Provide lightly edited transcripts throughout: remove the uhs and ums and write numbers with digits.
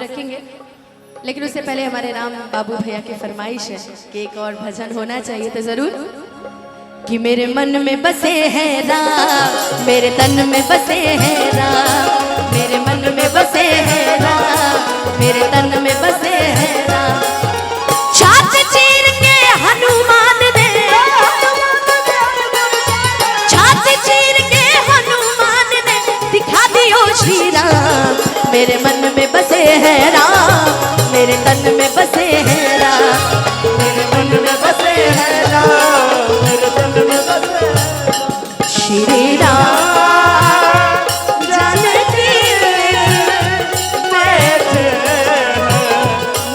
रखेंगे, लेकिन उससे पहले हमारे राम बाबू भैया की फरमाइश है कि एक और भजन होना चाहिए, तो जरूर। कि मेरे मन में बसे हैं राम, मेरे तन में बसे हैं राम, मेरे मन में बसे हैं राम, मेरे तन में बसे हैं राम। छात चीर के हनुमान ने, छात चीर के हनुमान ने दिखा दियो श्री राम। मेरे मन में बसे हैं राम, मेरे तन में बसे हैं राम, मेरे मन में बसे हैं राम, मेरे तन में बसे हैं श्री राम जानकी बैठे हैं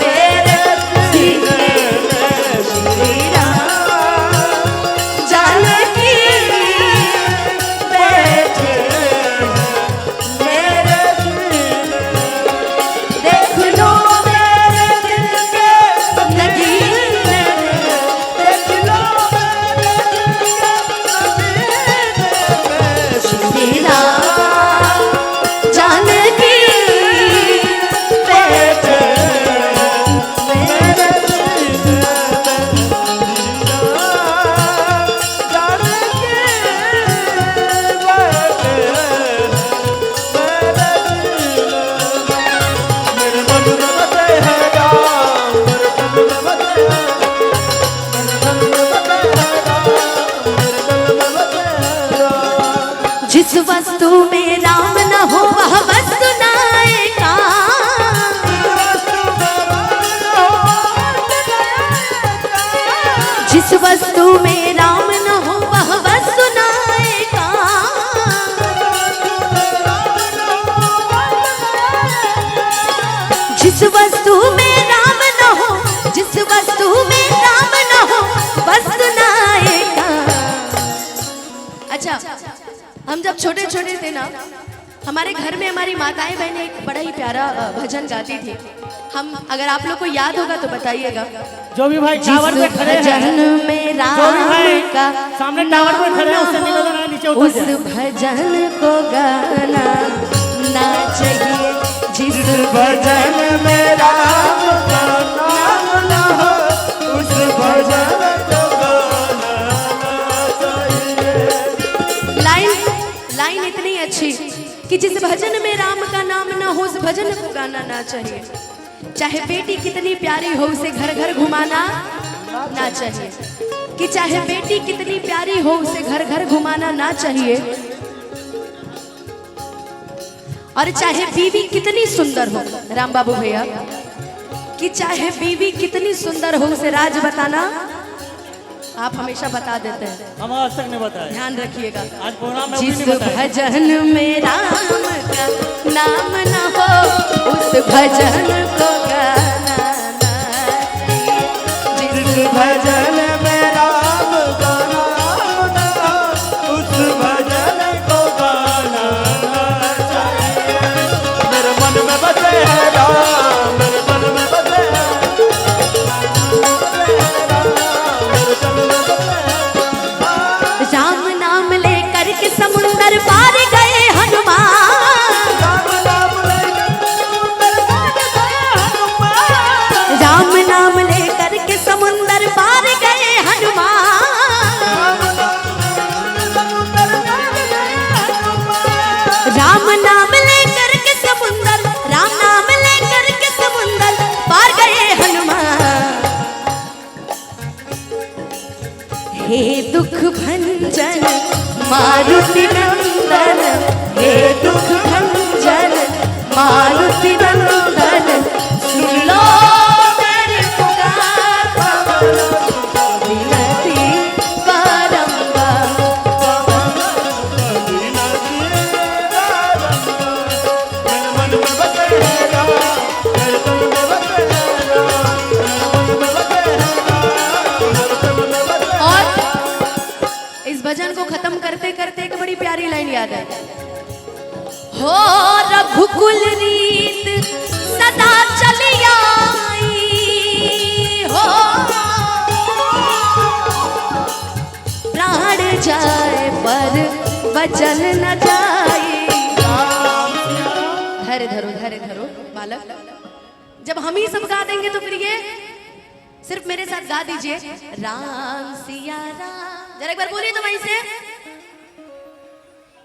मेरे सीने में। श्री राम जानकी बैठे हैं मेरे दिल में। देख लो मेरे दिल के नगीने में, देख लो मेरे दिल के नगीने में। श्री राम जानकी बैठे हैं मेरे दिल में। जानकी बैठे हैं मेरे दिल में। मेरे मन में बसे हैं राम, मेरे तन में बसे हैं, मेरे तन में बसे हैं राम, मेरे तन में बसे हैं राम। जिस वस्तु में राम न हो वह वस्तु नायका, जिस वस्तु में राम न हो वह वस्तु नायका। जिस वस्तु में राम न हो, जिस वस्तु में राम न हो वस्तु नायका। अच्छा, हम जब छोटे छोटे थे ना, हमारे घर में हमारी माताएं बहनें एक बड़ा ही प्यारा भजन गाती थी। हम, अगर आप लोग को याद होगा तो बताइएगा। जो भी भाई टावर पे खड़े भजन हैं, में जो भी भाई राम का सामने टावर पे खड़े हैं, उससे निवेदन है नीचे उतर उस जाए। भजन को गाना ना चाहिए। जिस भजन में राम का नाम न हो, उस भजन को गाना ना चाहिए। लाइन इतनी अच्छी कि जिस भजन में राम का नाम ना हो उस भजन को गाना ना चाहिए। चाहे बेटी कितनी प्यारी हो उसे घर घर घुमाना ना चाहिए। कि चाहे बेटी कितनी प्यारी हो उसे घर घर घुमाना ना चाहिए। और चाहे बीवी कितनी सुंदर हो, राम बाबू भैया, कि चाहे बीवी कितनी सुंदर हो उसे राज बताना आप हमेशा बता देते हैं। हम आज तक नहीं बताया, ध्यान रखिएगा। आज प्रोग्राम में भी जिस नहीं बताया। भजन में राम का नाम न हो उस भजन को गाना ना चाहिए। जिस भजन में राम का नाम न हो, उस भजन को गाना ना चाहिए। मेरे मन में बसे हैं राम, मेरे मन में बसे हैं, मेरे तन में बसे हैं। राम नाम लेकर के समुंदर पार गए हनुमान। राम नाम लेकर समुंदर पार गए हनुमान। राम नाम लेकर के समुंदर पार गए हनुमान। राम नाम लेकर के समुंदर, राम नाम लेकर के समुंदर पार गए हनुमान। हे दुख भंजन मारुति नंदन, हे दुख भंजन मारुति नंदन, सुन लो मेरी पुकार विनती बारंबार। मेरे मन में बसे हैं राम, मेरे तन में बसे हैं राम, मेरे मन में बसे हैं राम, मेरे तन में बसे हैं। और इस भजन को खत्म करते करते एक बड़ी प्यारी लाइन याद है। हो रघुकुल रीत सदा चली आई हो, प्राण जाए पर वचन न जाए। धैर्य धरो बालक। जब हम ही सब गा देंगे तो फिर ये सिर्फ मेरे साथ गा दीजिए, राम सिया राम, जरा एक बार बोलिए तो वहीं से।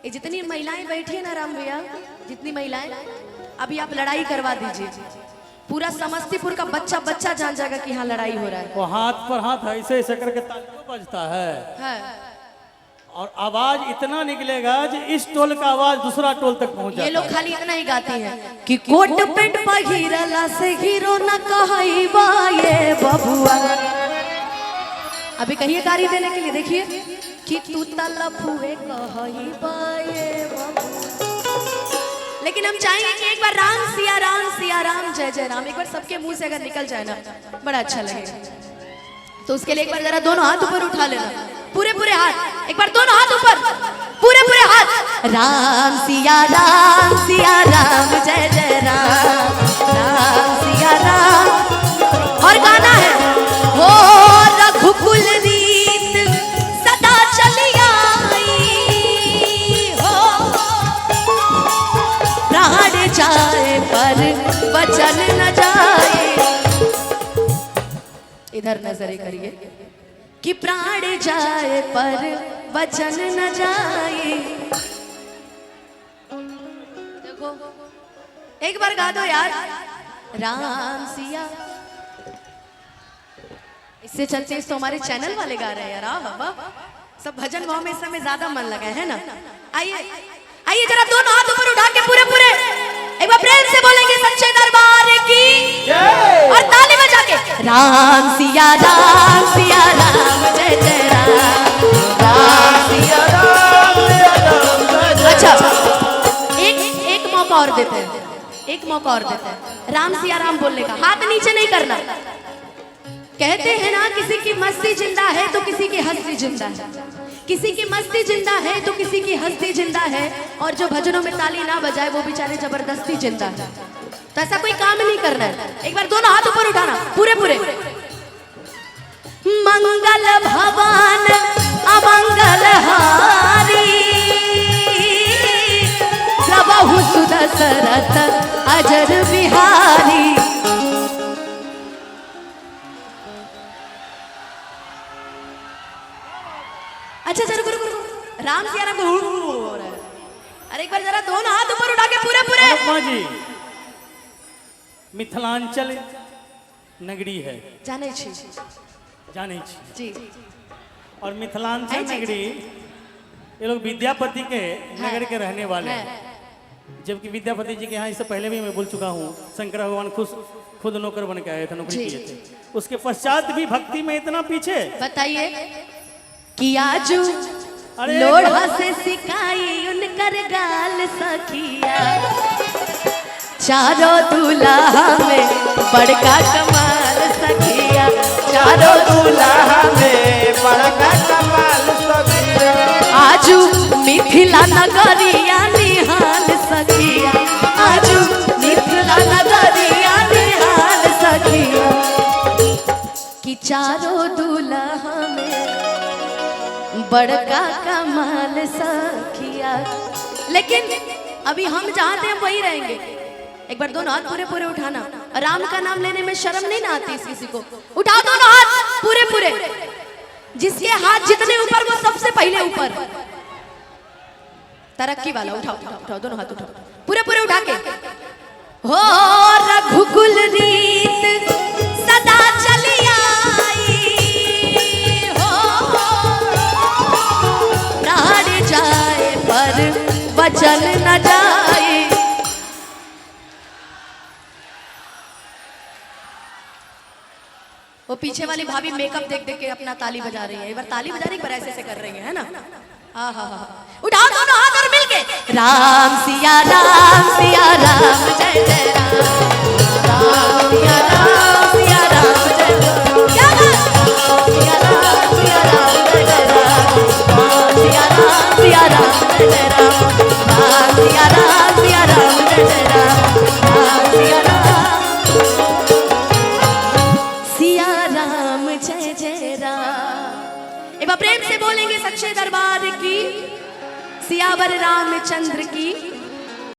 ये जितनी महिलाएं बैठी है ना राम भैया, जितनी महिलाएं, अभी आप लड़ाई करवा दीजिए, पूरा समस्तीपुर का बच्चा बच्चा जान जाएगा कि यहाँ लड़ाई हो रहा है। वो हाथ पर हाथ ऐसे ऐसे करके तालियों बजता है और आवाज इतना निकलेगा कि इस टोल का आवाज दूसरा टोल तक पहुंच जाता है। ये लोग खाली इतना ही गाती हैं कि कोट पेट पहिरला से हीरो न कहईबा ये बबुआ। अभी कहिए गाड़ी देने के लिए, देखिए कि तू तलफुए कहईबा ये बबुआ। लेकिन हम चाहेंगे कि एक बार राम सिया राम जय जय राम एक बार सबके मुंह से अगर निकल जाए ना बड़ा अच्छा लगेगा। तो उसके लिए एक बार जरा दोनों हाथ ऊपर उठा लेना, पूरे पूरे हाथ, एक बार दोनों हाथ ऊपर, पूरे पूरे हाथ। राम सिया राम जय जय राम सिया राम। और गाना है हो रघुकुल रीत सदा चली आई हो, प्राण जाए पर वचन न जाए। इधर नजर करिए कि प्राण जाए पर वचन न जाए। देखो एक बार गा दो यार, राम सिया। इससे चलते इस तो हमारे चैनल वाले गा रहे हैं यार। बाबा सब भजन भाव में इस समय ज्यादा मन लगा है ना। आइए आइए जरा दोनों हाथ ऊपर उठा के पूरे पूरे एक बार प्रेम से बोलेंगे सच्चे दरबार की और ताली बजा के राम सिया राम जय जय राम सिया राम। अच्छा एक मौका और देते हैं, एक मौका और देते हैं राम सिया राम बोलने का। हाथ नीचे नहीं करना। कहते हैं ना किसी की मस्ती जिंदा है तो किसी की हस्ती जिंदा है, किसी की मस्ती जिंदा है तो किसी की हस्ती जिंदा है, और जो भजनों में ताली ना बजाए वो बेचारे जबरदस्ती जिंदा है। तो ऐसा कोई काम नहीं करना है। एक बार दोनों हाथ ऊपर उठाना पूरे पूरे। मंगल भवन अमंगल हारी प्रभु सुदशरथ अजर बिहारी। अच्छा चलो गुरु राम सिया राम हो रहा है। अरे एक बार जरा दोनों हाथ ऊपर उठा के पूरे पूरे। अनुपमा जी मिथिलांचल नगरी है, जाने छी जी। और मिथिलांचल नगरी ये लोग विद्यापति के नगर के रहने वाले हैं। जबकि विद्यापति जी के यहाँ इससे पहले भी मैं बोल चुका हूँ, शंकर भगवान खुद नौकर बन के आए थे, नौकरी किए थे। उसके पश्चात भी भक्ति में इतना पीछे। बताइए कि आजू लोढ़ा से सिखाई उनकर गाल सखिया, चारों दूल्हा में बड़का कमाल सखिया, चारों दूल्हा में बड़का कमाल सखिया। आजू मिथिला नगरिया निहाल सखिया, आजू मिथिला नगरिया निहाल सखिया, कि चारों दूल्हा में बड़का कमाल सखिया। लेकिन अभी हम जहाँ थे हम वही रहेंगे। एक बार दोनों हाथ पूरे पूरे उठाना। राम का नाम लेने में शर्म नहीं ना आती किसी को। उठाओ दोनों हाथ पूरे पूरे। जिसके हाथ जितने ऊपर वो सबसे पहले ऊपर। तरक्की वाला उठाओ उठाओ उठाओ दोनों हाथ उठाओ पूरे पूरे उठा के। हो रघुकुल रीत सदा चली आई हो, प्राण जाए पर वचन न जाए। वो पीछे वाली भाभी मेकअप देख देख के अपना ताली बजा रही है। एक बार ताली बजा रही, एक बार ऐसे ऐसे कर रही है ना। हाँ हाँ हाँ उठाओ दोनों हाथ और मिलके राम सिया राम जय जय राम, राम सिया राम जय जय। क्या बात। सिया राम जय जय राम, सिया राम जय जय राम, सिया राम जय जय राम, सिया राम जय जय राम। एक बार प्रेम से बोलेंगे सच्चे दरबार की, सियावर रामचंद्र की।